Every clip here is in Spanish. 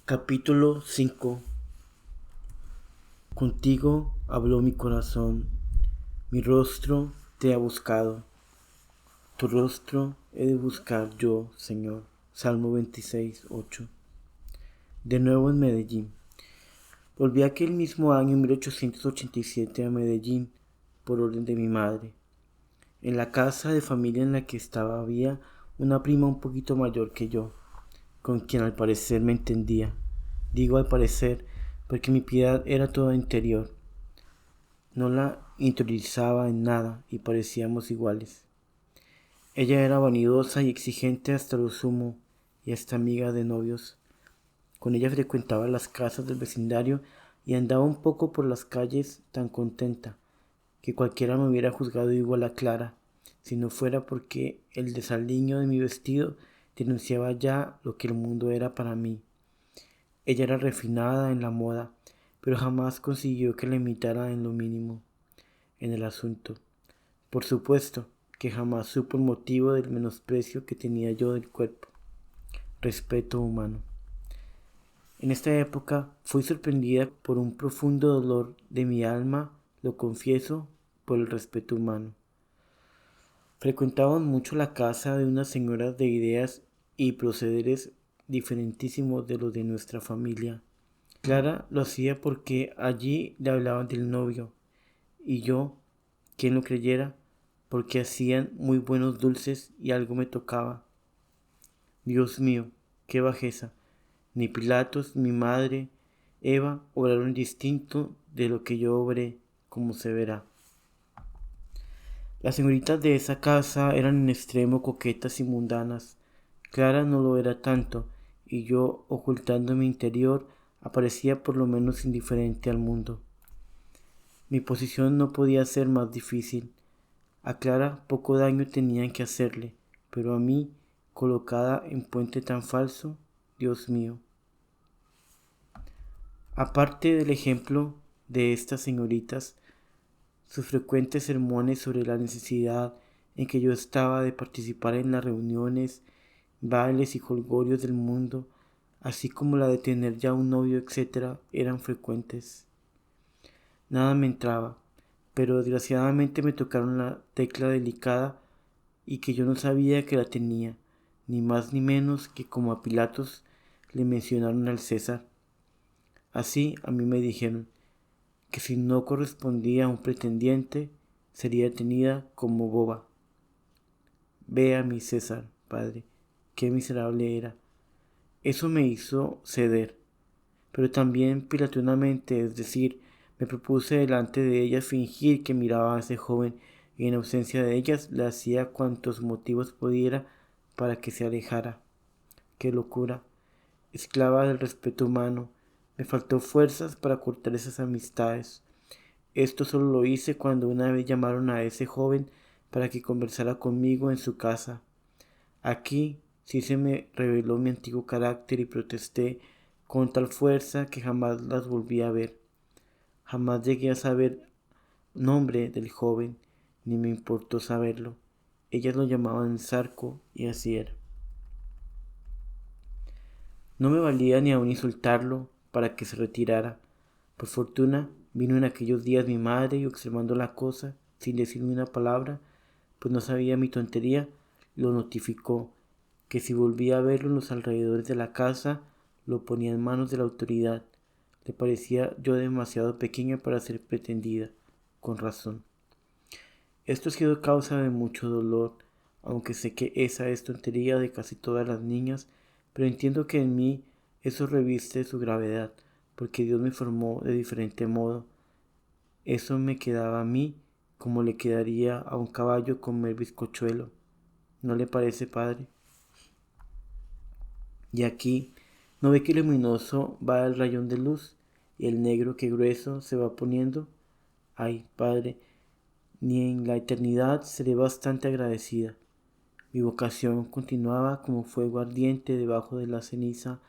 Capítulo 5. Contigo habló mi corazón, mi rostro te ha buscado, tu rostro he de buscar yo, Señor. Salmo 26:8. De nuevo en Medellín. Volví aquel mismo año 1887 a Medellín por orden de mi madre. En la casa de familia en la que estaba había una prima un poquito mayor que yo, con quien al parecer me entendía. Digo al parecer porque mi piedad era toda interior. No la interiorizaba en nada y parecíamos iguales. Ella era vanidosa y exigente hasta lo sumo y hasta amiga de novios. Con ella frecuentaba las casas del vecindario y andaba un poco por las calles tan contenta que cualquiera me hubiera juzgado igual a Clara, si no fuera porque el desaliño de mi vestido denunciaba ya lo que el mundo era para mí. Ella era refinada en la moda, pero jamás consiguió que la imitara en lo mínimo en el asunto. Por supuesto que jamás supo el motivo del menosprecio que tenía yo del cuerpo. Respeto humano. En esta época fui sorprendida por un profundo dolor de mi alma, lo confieso, por el respeto humano. Frecuentaban mucho la casa de unas señoras de ideas y procederes diferentísimos de los de nuestra familia. Clara lo hacía porque allí le hablaban del novio, y yo, quien lo creyera, porque hacían muy buenos dulces y algo me tocaba. Dios mío, qué bajeza. Ni Pilatos, ni mi madre, Eva, obraron distinto de lo que yo obré, como se verá. Las señoritas de esa casa eran en extremo coquetas y mundanas. Clara no lo era tanto, y yo, ocultando mi interior, aparecía por lo menos indiferente al mundo. Mi posición no podía ser más difícil. A Clara poco daño tenían que hacerle, pero a mí, colocada en puente tan falso, Dios mío. Aparte del ejemplo de estas señoritas, sus frecuentes sermones sobre la necesidad en que yo estaba de participar en las reuniones, bailes y jolgorios del mundo, así como la de tener ya un novio, etc., eran frecuentes. Nada me entraba, pero desgraciadamente me tocaron la tecla delicada y que yo no sabía que la tenía, ni más ni menos que como a Pilatos le mencionaron al César. Así a mí me dijeron que si no correspondía a un pretendiente, sería tenida como boba. Ve a mi César, padre, qué miserable era. Eso me hizo ceder, pero también pilatonamente, es decir, me propuse delante de ellas fingir que miraba a ese joven y en ausencia de ellas le hacía cuantos motivos pudiera para que se alejara. ¡Qué locura! Esclava del respeto humano, me faltó fuerzas para cortar esas amistades. Esto solo lo hice cuando una vez llamaron a ese joven para que conversara conmigo en su casa. Aquí sí se me reveló mi antiguo carácter y protesté con tal fuerza que jamás las volví a ver. Jamás llegué a saber nombre del joven, ni me importó saberlo. Ellas lo llamaban el Zarco y así era. No me valía ni aun insultarlo para que se retirara. Por fortuna vino en aquellos días mi madre y observando la cosa, sin decirme una palabra, pues no sabía mi tontería, lo notificó, que si volvía a verlo en los alrededores de la casa, lo ponía en manos de la autoridad. Le parecía yo demasiado pequeña para ser pretendida, con razón. Esto ha sido causa de mucho dolor, aunque sé que esa es tontería de casi todas las niñas, pero entiendo que en mí eso reviste su gravedad, porque Dios me formó de diferente modo. Eso me quedaba a mí como le quedaría a un caballo comer bizcochuelo. ¿No le parece, padre? Y aquí, ¿no ve que el luminoso va al rayón de luz y el negro que grueso se va poniendo? Ay, padre, ni en la eternidad seré bastante agradecida. Mi vocación continuaba como fuego ardiente debajo de la ceniza,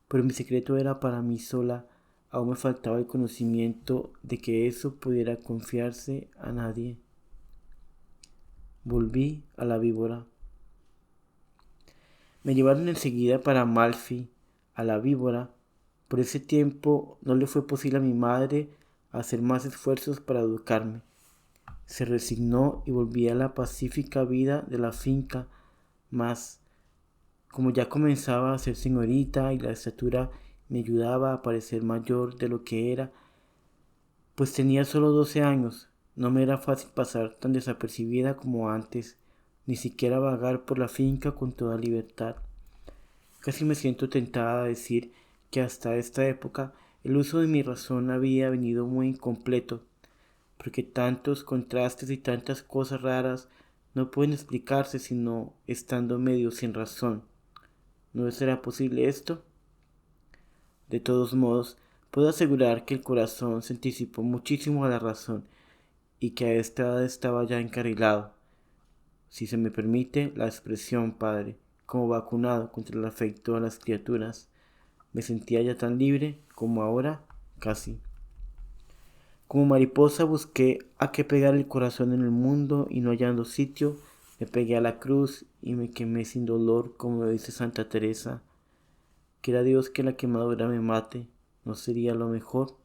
pero mi secreto era para mí sola. Aún me faltaba el conocimiento de que eso pudiera confiarse a nadie. Volví a la víbora. Me llevaron enseguida para Amalfi, a la víbora, Por ese tiempo no le fue posible a mi madre hacer más esfuerzos para educarme. Se resignó y volví a la pacífica vida de la finca, mas como ya comenzaba a ser señorita y la estatura me ayudaba a parecer mayor de lo que era, pues tenía solo 12 años, no me era fácil pasar tan desapercibida como antes, ni siquiera vagar por la finca con toda libertad. Casi me siento tentada a decir que hasta esta época el uso de mi razón había venido muy incompleto, porque tantos contrastes y tantas cosas raras no pueden explicarse sino estando medio sin razón. ¿No será posible esto? De todos modos, puedo asegurar que el corazón se anticipó muchísimo a la razón y que a esta edad estaba ya encarrilado, si se me permite la expresión, padre, como vacunado contra el afecto a las criaturas. Me sentía ya tan libre como ahora, casi. Como mariposa busqué a qué pegar el corazón en el mundo y no hallando sitio, me pegué a la cruz y me quemé sin dolor, como dice Santa Teresa. Quiera Dios que la quemadura me mate, ¿no sería lo mejor?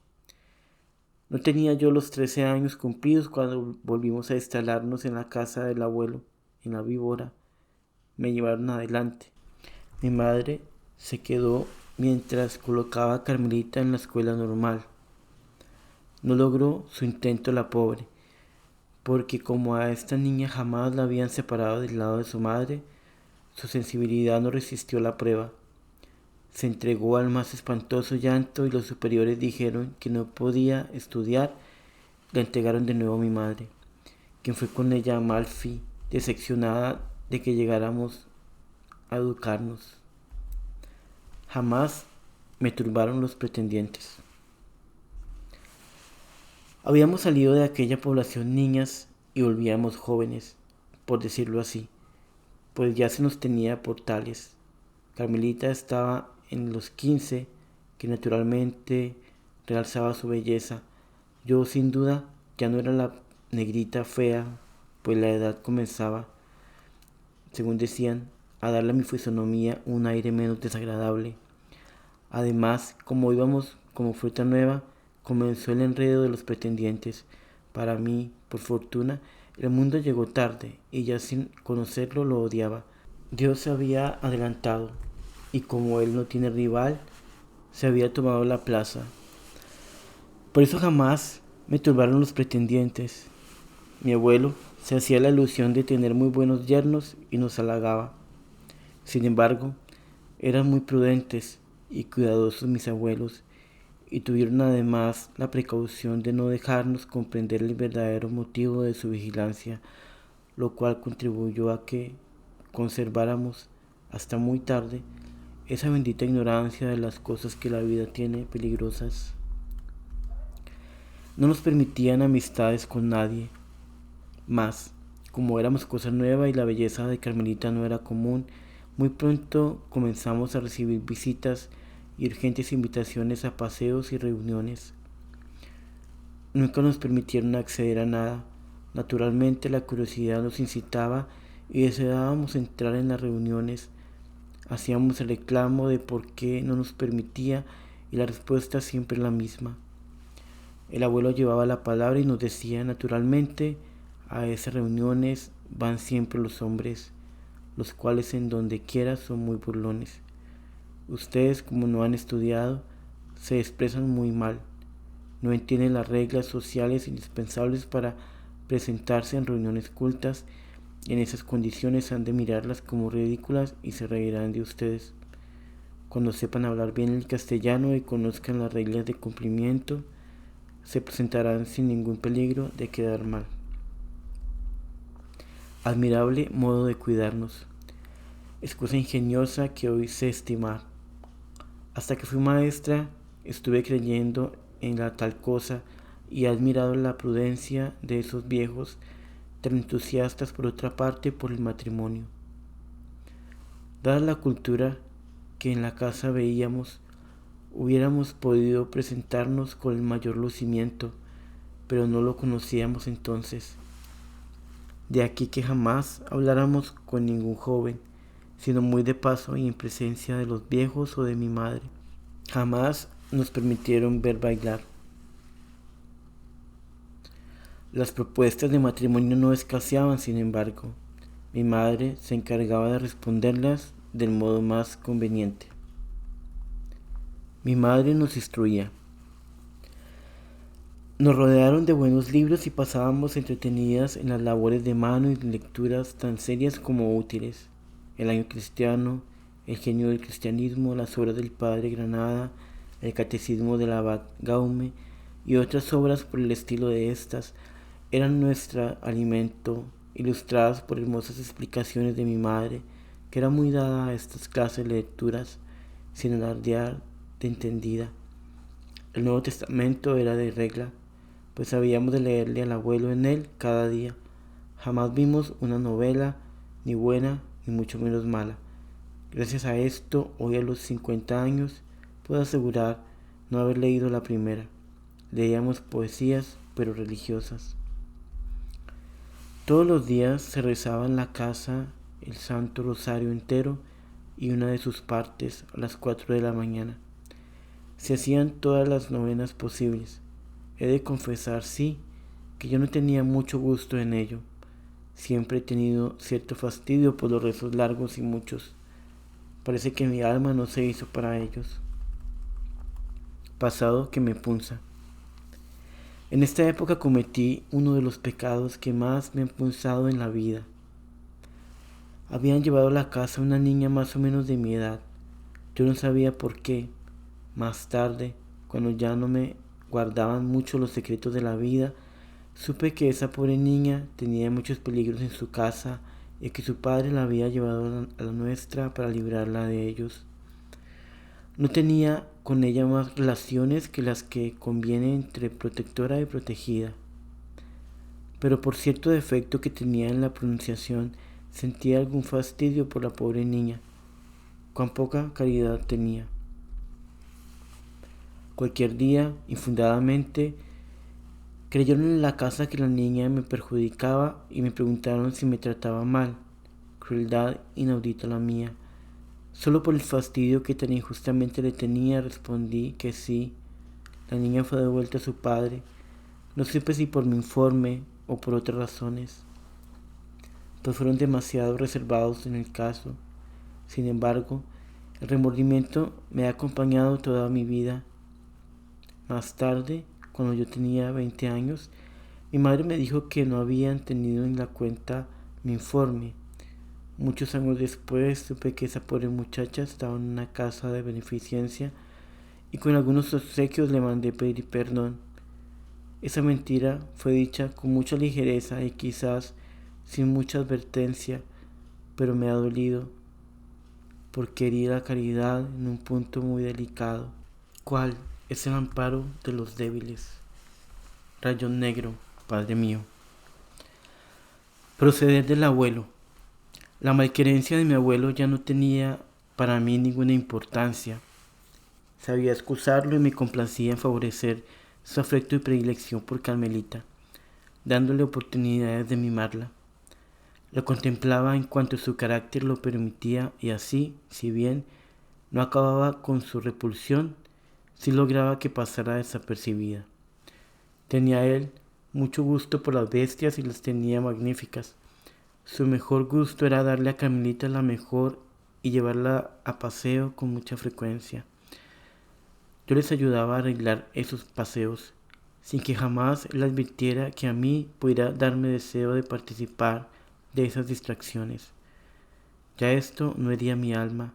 No tenía yo los 13 años cumplidos cuando volvimos a instalarnos en la casa del abuelo, en la víbora. Me llevaron adelante. Mi madre se quedó mientras colocaba a Carmelita en la escuela normal. No logró su intento la pobre, porque como a esta niña jamás la habían separado del lado de su madre, su sensibilidad no resistió la prueba. Se entregó al más espantoso llanto y los superiores dijeron que no podía estudiar. La entregaron de nuevo a mi madre, quien fue con ella a Malfi, decepcionada de que llegáramos a educarnos. Jamás me turbaron los pretendientes. Habíamos salido de aquella población niñas y volvíamos jóvenes, por decirlo así, pues ya se nos tenía por tales. Carmelita estaba en los 15, que naturalmente realzaba su belleza. Yo sin duda ya no era la negrita fea, pues la edad comenzaba, según decían, a darle a mi fisonomía un aire menos desagradable. Además, como íbamos como fruta nueva, comenzó el enredo de los pretendientes. Para mí, por fortuna, el mundo llegó tarde y ya sin conocerlo lo odiaba. Dios se había adelantado y como él no tiene rival, se había tomado la plaza. Por eso jamás me turbaron los pretendientes. Mi abuelo se hacía la ilusión de tener muy buenos yernos y nos halagaba. Sin embargo, eran muy prudentes y cuidadosos mis abuelos y tuvieron además la precaución de no dejarnos comprender el verdadero motivo de su vigilancia, lo cual contribuyó a que conserváramos hasta muy tarde esa bendita ignorancia de las cosas que la vida tiene peligrosas. No nos permitían amistades con nadie, mas como éramos cosa nueva y la belleza de Carmelita no era común, muy pronto comenzamos a recibir visitas y urgentes invitaciones a paseos y reuniones. Nunca nos permitieron acceder a nada. Naturalmente la curiosidad nos incitaba y deseábamos entrar en las reuniones. Hacíamos el reclamo de por qué no nos permitía y la respuesta siempre la misma. El abuelo llevaba la palabra y nos decía naturalmente, a esas reuniones van siempre los hombres, los cuales en donde quiera son muy burlones. Ustedes, como no han estudiado, se expresan muy mal, no entienden las reglas sociales indispensables para presentarse en reuniones cultas, y en esas condiciones han de mirarlas como ridículas y se reirán de ustedes. Cuando sepan hablar bien el castellano y conozcan las reglas de cumplimiento, se presentarán sin ningún peligro de quedar mal. Admirable modo de cuidarnos. Es cosa ingeniosa que hoy sé estimar. Hasta que fui maestra, estuve creyendo en la tal cosa y he admirado la prudencia de esos viejos tan entusiastas por otra parte por el matrimonio. Dada la cultura que en la casa veíamos, hubiéramos podido presentarnos con el mayor lucimiento, pero no lo conocíamos entonces. De aquí que jamás habláramos con ningún joven, sino muy de paso y en presencia de los viejos o de mi madre. Jamás nos permitieron ver bailar. Las propuestas de matrimonio no escaseaban, sin embargo. Mi madre se encargaba de responderlas del modo más conveniente. Mi madre nos instruía. Nos rodearon de buenos libros y pasábamos entretenidas en las labores de mano y lecturas tan serias como útiles. El año cristiano, el genio del cristianismo, las obras del padre Granada, el catecismo del abad Gaume y otras obras por el estilo de estas eran nuestro alimento, ilustradas por hermosas explicaciones de mi madre, que era muy dada a estas clases de lecturas, sin alardear de entendida. El Nuevo Testamento era de regla, pues habíamos de leerle al abuelo en él cada día. Jamás vimos una novela, ni buena, ni mucho menos mala. Gracias a esto, hoy a los 50 años, puedo asegurar no haber leído la primera. Leíamos poesías, pero religiosas. Todos los días se rezaba en la casa el Santo Rosario entero y una de sus partes a las 4 de la mañana. Se hacían todas las novenas posibles. He de confesar, sí, que yo no tenía mucho gusto en ello. Siempre he tenido cierto fastidio por los rezos largos y muchos. Parece que mi alma no se hizo para ellos. Pasado que me punza. En esta época cometí uno de los pecados que más me han punzado en la vida. Habían llevado a la casa una niña más o menos de mi edad. Yo no sabía por qué. Más tarde, cuando ya no me guardaban mucho los secretos de la vida, supe que esa pobre niña tenía muchos peligros en su casa y que su padre la había llevado a la nuestra para librarla de ellos. No tenía con ella más relaciones que las que conviene entre protectora y protegida. Pero por cierto defecto que tenía en la pronunciación, sentía algún fastidio por la pobre niña. Cuán poca caridad tenía. Cualquier día, infundadamente, creyeron en la casa que la niña me perjudicaba y me preguntaron si me trataba mal. Crueldad inaudita la mía. Solo por el fastidio que tan injustamente le tenía, respondí que sí. La niña fue devuelta a su padre. No supe si por mi informe o por otras razones, pues fueron demasiado reservados en el caso. Sin embargo, el remordimiento me ha acompañado toda mi vida. Más tarde, cuando yo tenía 20 años, mi madre me dijo que no habían tenido en la cuenta mi informe. Muchos años después supe que esa pobre muchacha estaba en una casa de beneficencia y con algunos obsequios le mandé pedir perdón. Esa mentira fue dicha con mucha ligereza y quizás sin mucha advertencia, pero me ha dolido porque herí la caridad en un punto muy delicado. ¿Cuál es el amparo de los débiles? Rayón negro, Padre mío. Proceder del abuelo. La malquerencia de mi abuelo ya no tenía para mí ninguna importancia. Sabía excusarlo y me complacía en favorecer su afecto y predilección por Carmelita, dándole oportunidades de mimarla. Lo contemplaba en cuanto su carácter lo permitía y así, si bien no acababa con su repulsión, sí lograba que pasara desapercibida. Tenía él mucho gusto por las bestias y las tenía magníficas. Su mejor gusto era darle a Carmelita la mejor y llevarla a paseo con mucha frecuencia. Yo les ayudaba a arreglar esos paseos, sin que jamás él advirtiera que a mí pudiera darme deseo de participar de esas distracciones. Ya esto no hería mi alma.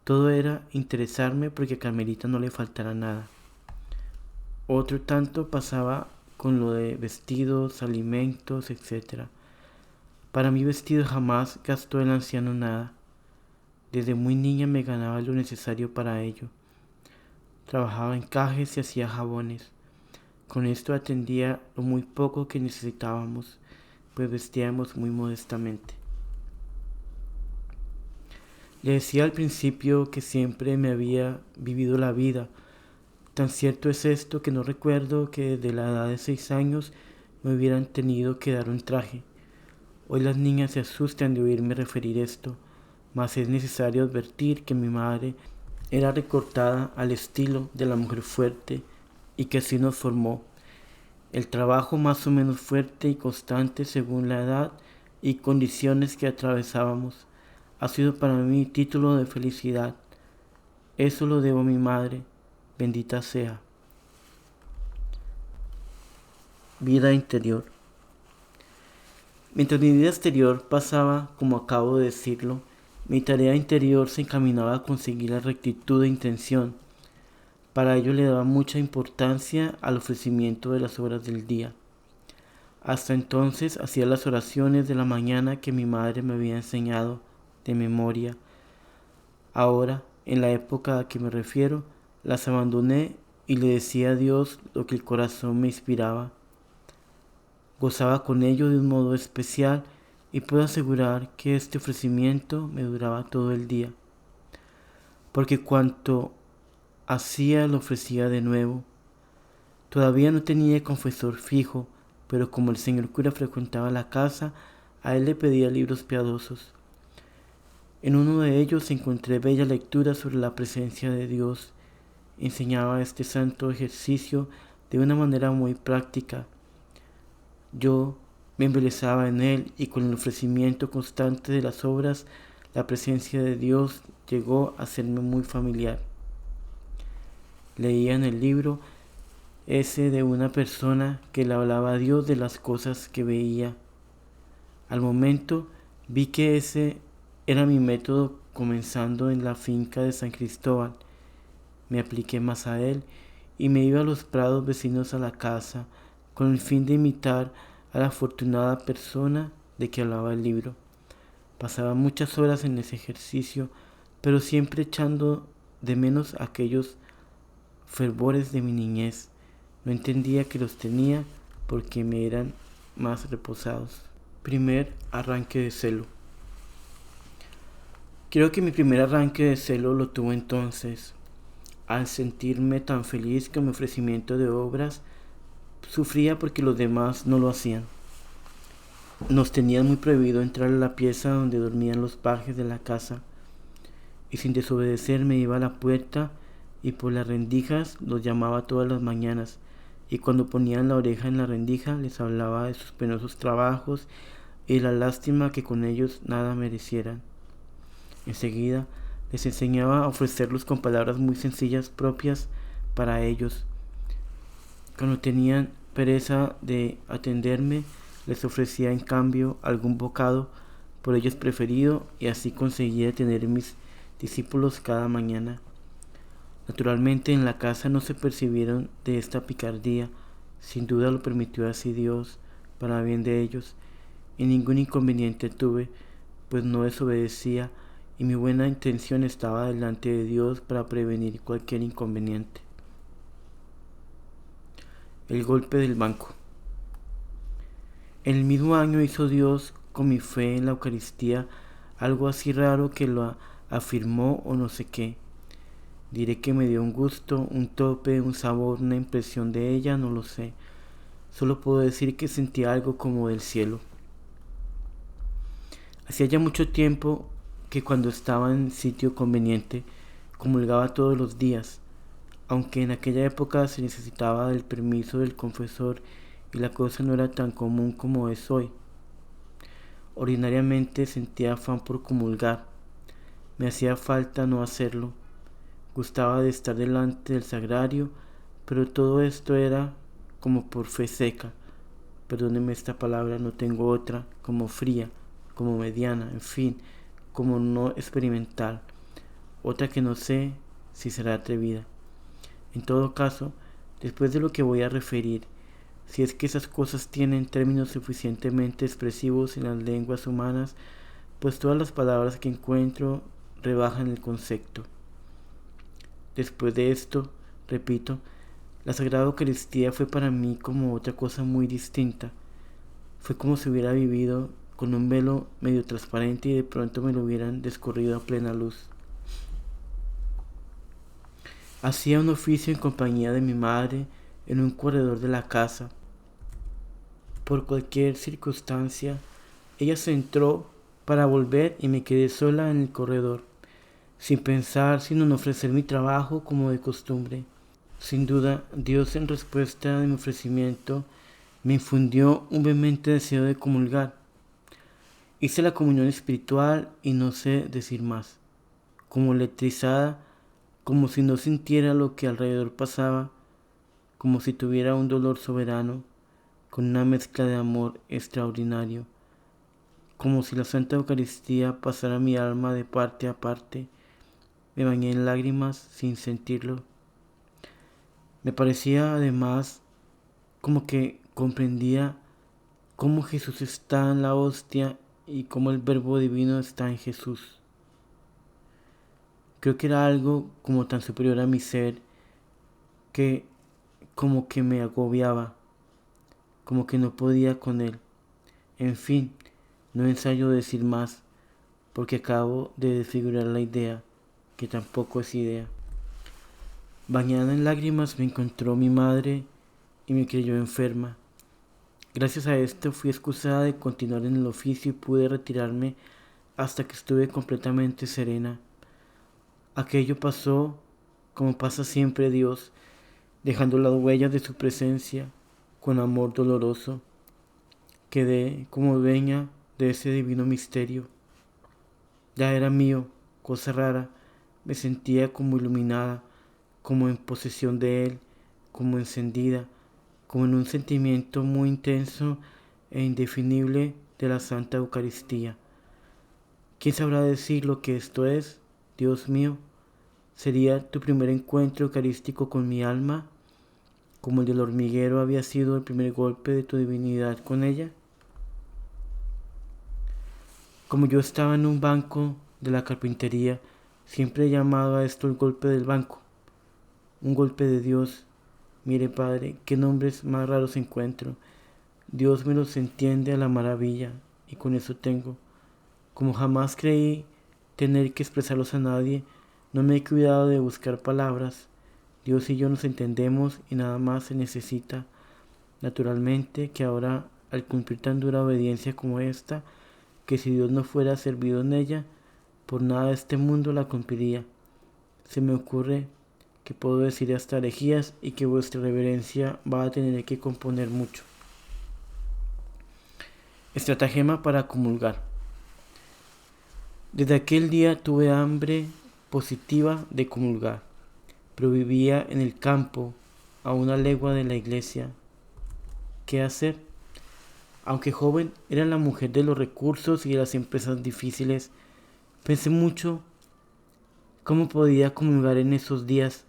Todo era interesarme porque a Carmelita no le faltara nada. Otro tanto pasaba con lo de vestidos, alimentos, etc. Para mi vestido jamás gastó el anciano nada. Desde muy niña me ganaba lo necesario para ello. Trabajaba en cajes y hacía jabones. Con esto atendía lo muy poco que necesitábamos, pues vestíamos muy modestamente. Le decía al principio que siempre me había vivido la vida. Tan cierto es esto que no recuerdo que desde la edad de 6 años me hubieran tenido que dar un traje. Hoy las niñas se asustan de oírme referir esto, mas es necesario advertir que mi madre era recortada al estilo de la mujer fuerte y que así nos formó. El trabajo más o menos fuerte y constante según la edad y condiciones que atravesábamos ha sido para mí título de felicidad. Eso lo debo a mi madre, bendita sea. Vida interior. Mientras mi vida exterior pasaba, como acabo de decirlo, mi tarea interior se encaminaba a conseguir la rectitud de intención. Para ello le daba mucha importancia al ofrecimiento de las horas del día. Hasta entonces hacía las oraciones de la mañana que mi madre me había enseñado de memoria. Ahora, en la época a que me refiero, las abandoné y le decía a Dios lo que el corazón me inspiraba. Gozaba con ello de un modo especial y puedo asegurar que este ofrecimiento me duraba todo el día, porque cuanto hacía lo ofrecía de nuevo. Todavía no tenía confesor fijo, pero como el señor cura frecuentaba la casa, a él le pedía libros piadosos. En uno de ellos encontré bella lectura sobre la presencia de Dios. Enseñaba este santo ejercicio de una manera muy práctica. Yo me embelezaba en él y con el ofrecimiento constante de las obras, la presencia de Dios llegó a serme muy familiar. Leía en el libro ese de una persona que le hablaba a Dios de las cosas que veía. Al momento vi que ese era mi método comenzando en la finca de San Cristóbal. Me apliqué más a él y me iba a los prados vecinos a la casa con el fin de imitar a la afortunada persona de que hablaba el libro. Pasaba muchas horas en ese ejercicio, pero siempre echando de menos aquellos fervores de mi niñez. No entendía que los tenía porque me eran más reposados. Primer arranque de celo. Creo que mi primer arranque de celo lo tuve entonces, al sentirme tan feliz con mi ofrecimiento de obras. Sufría porque los demás no lo hacían. Nos tenían muy prohibido entrar a la pieza donde dormían los pajes de la casa, y sin desobedecer me iba a la puerta y por las rendijas los llamaba todas las mañanas, y cuando ponían la oreja en la rendija les hablaba de sus penosos trabajos y la lástima que con ellos nada merecieran. Enseguida les enseñaba a ofrecerlos con palabras muy sencillas propias para ellos. Cuando tenían pereza de atenderme, les ofrecía en cambio algún bocado por ellos preferido y así conseguía tener mis discípulos cada mañana. Naturalmente en la casa no se percibieron de esta picardía, sin duda lo permitió así Dios, para bien de ellos, y ningún inconveniente tuve, pues no desobedecía y mi buena intención estaba delante de Dios para prevenir cualquier inconveniente. El golpe del banco. En el mismo año hizo Dios con mi fe en la Eucaristía algo así raro que lo afirmó o no sé qué. Diré que me dio un gusto, un tope, un sabor, una impresión de ella, no lo sé. Solo puedo decir que sentí algo como del cielo. Hacía ya mucho tiempo que cuando estaba en sitio conveniente comulgaba todos los días, aunque en aquella época se necesitaba del permiso del confesor y la cosa no era tan común como es hoy. Ordinariamente sentía afán por comulgar. Me hacía falta no hacerlo. Gustaba de estar delante del sagrario, pero todo esto era como por fe seca. Perdóneme esta palabra, no tengo otra, como fría, como mediana, en fin, como no experimental. Otra que no sé si será atrevida. En todo caso, después de lo que voy a referir, si es que esas cosas tienen términos suficientemente expresivos en las lenguas humanas, pues todas las palabras que encuentro rebajan el concepto. Después de esto, repito, la Sagrada Eucaristía fue para mí como otra cosa muy distinta. Fue como si hubiera vivido con un velo medio transparente y de pronto me lo hubieran descorrido a plena luz. Hacía un oficio en compañía de mi madre en un corredor de la casa. Por cualquier circunstancia, ella se entró para volver y me quedé sola en el corredor. sin pensar sino en ofrecer mi trabajo como de costumbre. Sin duda, Dios en respuesta de mi ofrecimiento me infundió un vehemente deseo de comulgar. Hice la comunión espiritual y no sé decir más. Como electrizada, como si no sintiera lo que alrededor pasaba, como si tuviera un dolor soberano, con una mezcla de amor extraordinario, como si la Santa Eucaristía pasara mi alma de parte a parte, me bañé en lágrimas sin sentirlo. Me parecía además como que comprendía cómo Jesús está en la hostia y cómo el Verbo Divino está en Jesús. Creo que era algo como tan superior a mi ser que como que me agobiaba, como que no podía con él. En fin, no ensayo decir más, porque acabo de desfigurar la idea, que tampoco es idea. Bañada en lágrimas me encontró mi madre y me creyó enferma. Gracias a esto fui excusada de continuar en el oficio y pude retirarme hasta que estuve completamente serena. Aquello pasó como pasa siempre Dios, dejando las huellas de su presencia con amor doloroso. Quedé como dueña de ese divino misterio. Ya era mío, cosa rara, me sentía como iluminada, como en posesión de él, como encendida, como en un sentimiento muy intenso e indefinible de la Santa Eucaristía. ¿Quién sabrá decir lo que esto es, Dios mío? ¿Sería tu primer encuentro eucarístico con mi alma, como el del hormiguero había sido el primer golpe de tu divinidad con ella? Como yo estaba en un banco de la carpintería, siempre he llamado a esto el golpe del banco, un golpe de Dios. Mire, Padre, qué nombres más raros encuentro. Dios me los entiende a la maravilla, y con eso tengo. Como jamás creí tener que expresarlos a nadie, no me he cuidado de buscar palabras. Dios y yo nos entendemos y nada más se necesita. Naturalmente que ahora, al cumplir tan dura obediencia como esta, que si Dios no fuera servido en ella, por nada de este mundo la cumpliría. Se me ocurre que puedo decir hasta herejías y que vuestra reverencia va a tener que componer mucho. Estratagema para comulgar. Desde aquel día tuve hambre positiva de comulgar, pero vivía en el campo, a una legua de la iglesia. ¿Qué hacer? Aunque joven, era la mujer de los recursos y de las empresas difíciles. Pensé mucho cómo podía comulgar en esos días.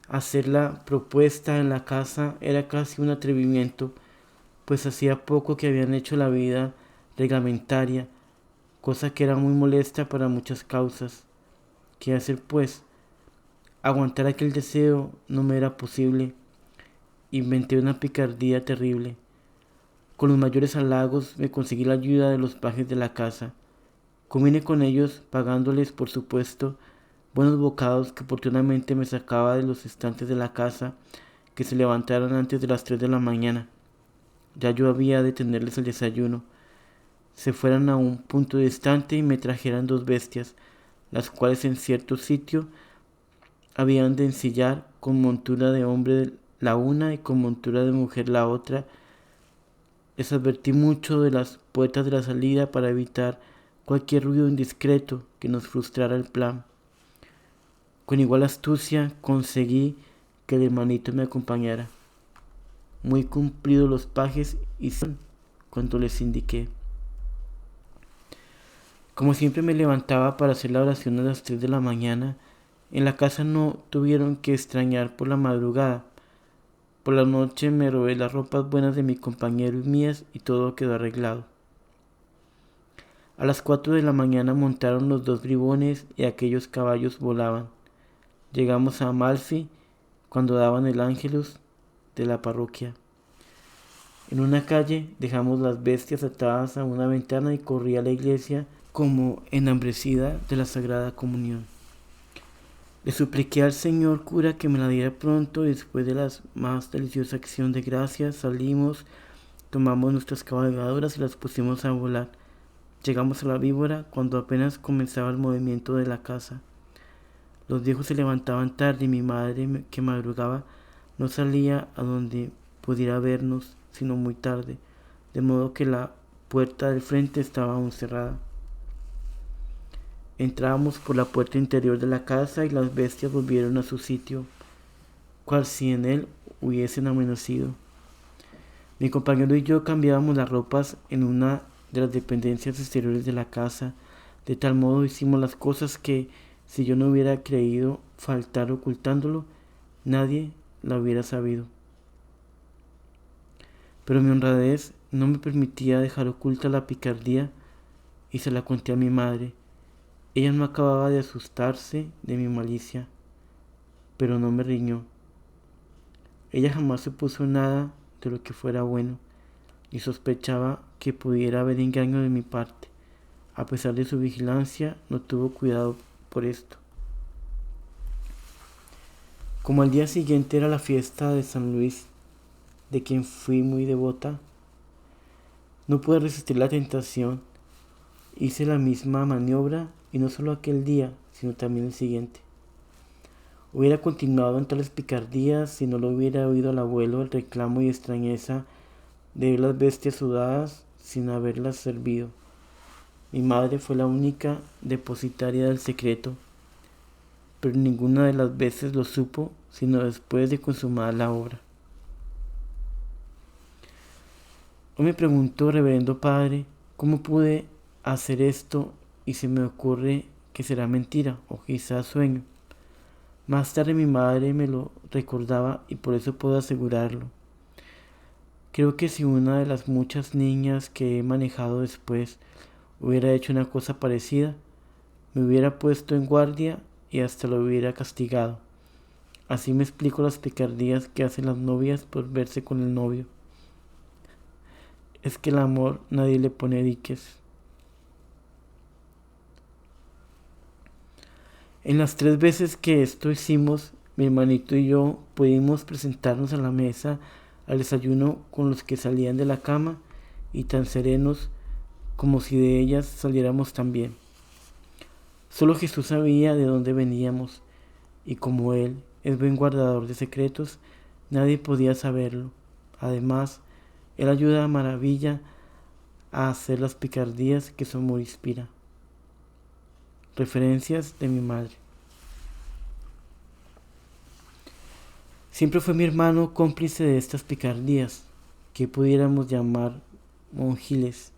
Hacer la propuesta en la casa era casi un atrevimiento, pues hacía poco que habían hecho la vida reglamentaria, cosa que era muy molesta para muchas causas. ¿Qué hacer pues? Aguantar aquel deseo no me era posible. Inventé una picardía terrible. Con los mayores halagos me conseguí la ayuda de los pajes de la casa. Convine con ellos, pagándoles, por supuesto, buenos bocados que oportunamente me sacaba de los estantes de la casa, que se levantaran antes de las 3 de la mañana. Ya yo había de tenerles el desayuno. Se fueran a un punto distante y me trajeran 2 bestias, las cuales en cierto sitio habían de ensillar con montura de hombre la una y con montura de mujer la otra. Les advertí mucho de las puertas de la salida para evitar cualquier ruido indiscreto que nos frustrara el plan. Con igual astucia conseguí que el hermanito me acompañara. Muy cumplidos los pajes hicieron cuanto les indiqué. Como siempre me levantaba para hacer la oración a las 3 de la mañana, en la casa no tuvieron que extrañar por la madrugada. Por la noche me robé las ropas buenas de mi compañero y mías y todo quedó arreglado. A las 4 de la mañana montaron los 2 bribones y aquellos caballos volaban. Llegamos a Amalfi cuando daban el ángelus de la parroquia. En una calle dejamos las bestias atadas a una ventana y corrí a la iglesia como enhambrecida de la Sagrada Comunión. Le supliqué al señor cura que me la diera pronto y después de la más deliciosa acción de gracias salimos, tomamos nuestras cabalgaduras y las pusimos a volar. Llegamos a la víbora cuando apenas comenzaba el movimiento de la casa. Los viejos se levantaban tarde y mi madre, que madrugaba, no salía a donde pudiera vernos sino muy tarde, de modo que la puerta del frente estaba aún cerrada. Entrábamos por la puerta interior de la casa y las bestias volvieron a su sitio, cual si en él hubiesen amanecido. Mi compañero y yo cambiábamos las ropas en una de las dependencias exteriores de la casa. De tal modo hicimos las cosas que, si yo no hubiera creído faltar ocultándolo, nadie la hubiera sabido. Pero mi honradez no me permitía dejar oculta la picardía y se la conté a mi madre. Ella no acababa de asustarse de mi malicia, pero no me riñó. Ella jamás supuso nada de lo que fuera bueno y sospechaba que pudiera haber engaño de mi parte. A pesar de su vigilancia, no tuvo cuidado por esto. Como al día siguiente era la fiesta de San Luis, de quien fui muy devota, no pude resistir la tentación. Hice la misma maniobra y no solo aquel día, sino también el siguiente. Hubiera continuado en tales picardías si no lo hubiera oído al abuelo el reclamo y extrañeza de ver las bestias sudadas sin haberlas servido. Mi madre fue la única depositaria del secreto, pero ninguna de las veces lo supo sino después de consumada la obra. Hoy me pregunto, reverendo padre, ¿cómo pude hacer esto? Y se me ocurre que será mentira o quizás sueño. Más tarde mi madre me lo recordaba y por eso puedo asegurarlo. Creo que si una de las muchas niñas que he manejado después hubiera hecho una cosa parecida, me hubiera puesto en guardia y hasta lo hubiera castigado. Así me explico las picardías que hacen las novias por verse con el novio. Es que el amor nadie le pone diques. En las 3 veces que esto hicimos, mi hermanito y yo pudimos presentarnos a la mesa al desayuno con los que salían de la cama y tan serenos como si de ellas saliéramos también. Solo Jesús sabía de dónde veníamos y como Él es buen guardador de secretos, nadie podía saberlo. Además, Él ayuda a maravilla a hacer las picardías que su amor inspira. Referencias de mi madre. Siempre fue mi hermano cómplice de estas picardías, que pudiéramos llamar monjiles,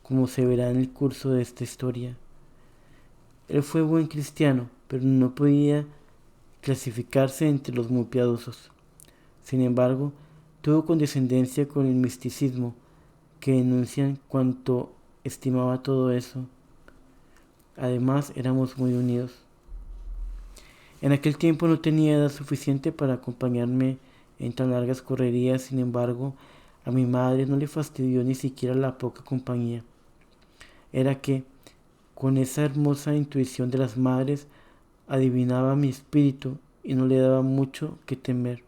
como se verá en el curso de esta historia. Él fue buen cristiano, pero no podía clasificarse entre los muy piadosos. Sin embargo, tuvo condescendencia con el misticismo, que denuncian cuanto estimaba todo eso. Además, éramos muy unidos. En aquel tiempo no tenía edad suficiente para acompañarme en tan largas correrías, sin embargo, a mi madre no le fastidió ni siquiera la poca compañía. Era que, con esa hermosa intuición de las madres, adivinaba mi espíritu y no le daba mucho que temer.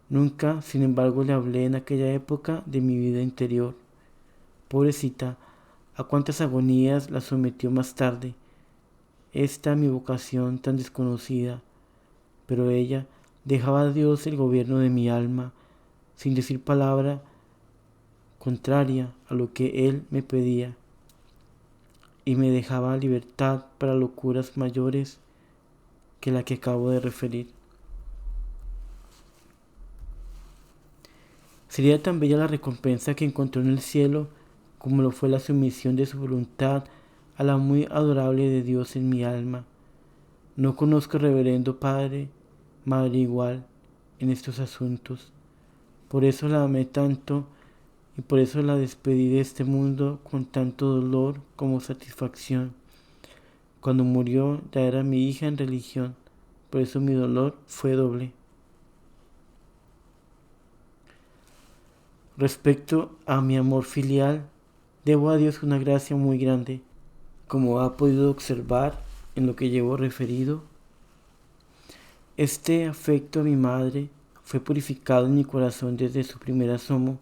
Nunca, sin embargo, le hablé en aquella época de mi vida interior. Pobrecita, a cuántas agonías la sometió más tarde esta mi vocación tan desconocida, pero ella dejaba a Dios el gobierno de mi alma, sin decir palabra contraria a lo que Él me pedía, y me dejaba libertad para locuras mayores que la que acabo de referir. Sería tan bella la recompensa que encontró en el cielo como lo fue la sumisión de su voluntad a la muy adorable de Dios en mi alma. No conozco, reverendo Padre, Madre igual en estos asuntos. Por eso la amé tanto y por eso la despedí de este mundo con tanto dolor como satisfacción. Cuando murió ya era mi hija en religión, por eso mi dolor fue doble. Respecto a mi amor filial, debo a Dios una gracia muy grande. Como ha podido observar en lo que llevo referido, este afecto a mi madre fue purificado en mi corazón desde su primer asomo,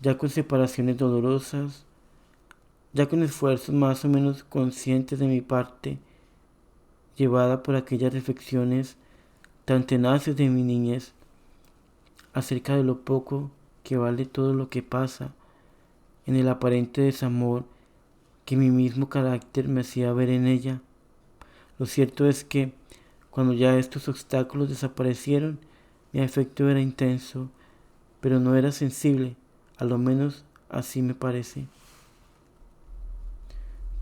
ya con separaciones dolorosas, ya con esfuerzos más o menos conscientes de mi parte, llevada por aquellas reflexiones tan tenaces de mi niñez, acerca de lo poco que vale todo lo que pasa, en el aparente desamor que mi mismo carácter me hacía ver en ella. Lo cierto es que, cuando ya estos obstáculos desaparecieron, mi afecto era intenso, pero no era sensible, a lo menos así me parece.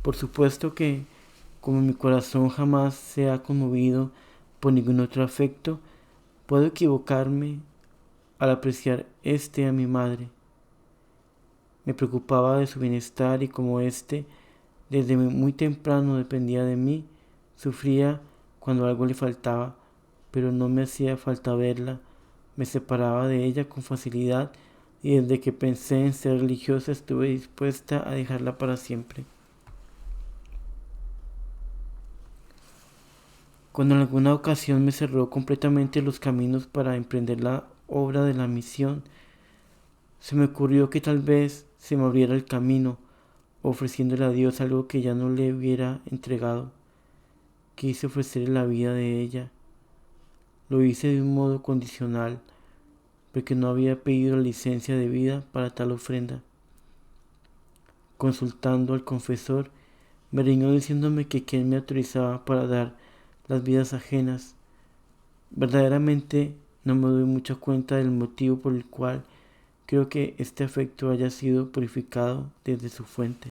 Por supuesto que, como mi corazón jamás se ha conmovido por ningún otro afecto, puedo equivocarme al apreciar a mi madre. Me preocupaba de su bienestar y como desde muy temprano dependía de mí, sufría cuando algo le faltaba, pero no me hacía falta verla. Me separaba de ella con facilidad y desde que pensé en ser religiosa estuve dispuesta a dejarla para siempre. Cuando en alguna ocasión me cerró completamente los caminos para emprender la obra de la misión, se me ocurrió que tal vez se me abriera el camino, ofreciéndole a Dios algo que ya no le hubiera entregado. Quise ofrecerle la vida de ella. Lo hice de un modo condicional, porque no había pedido la licencia de vida para tal ofrenda. Consultando al confesor, me riñó diciéndome que quién me autorizaba para dar las vidas ajenas. Verdaderamente no me doy mucha cuenta del motivo por el cual creo que este afecto haya sido purificado desde su fuente.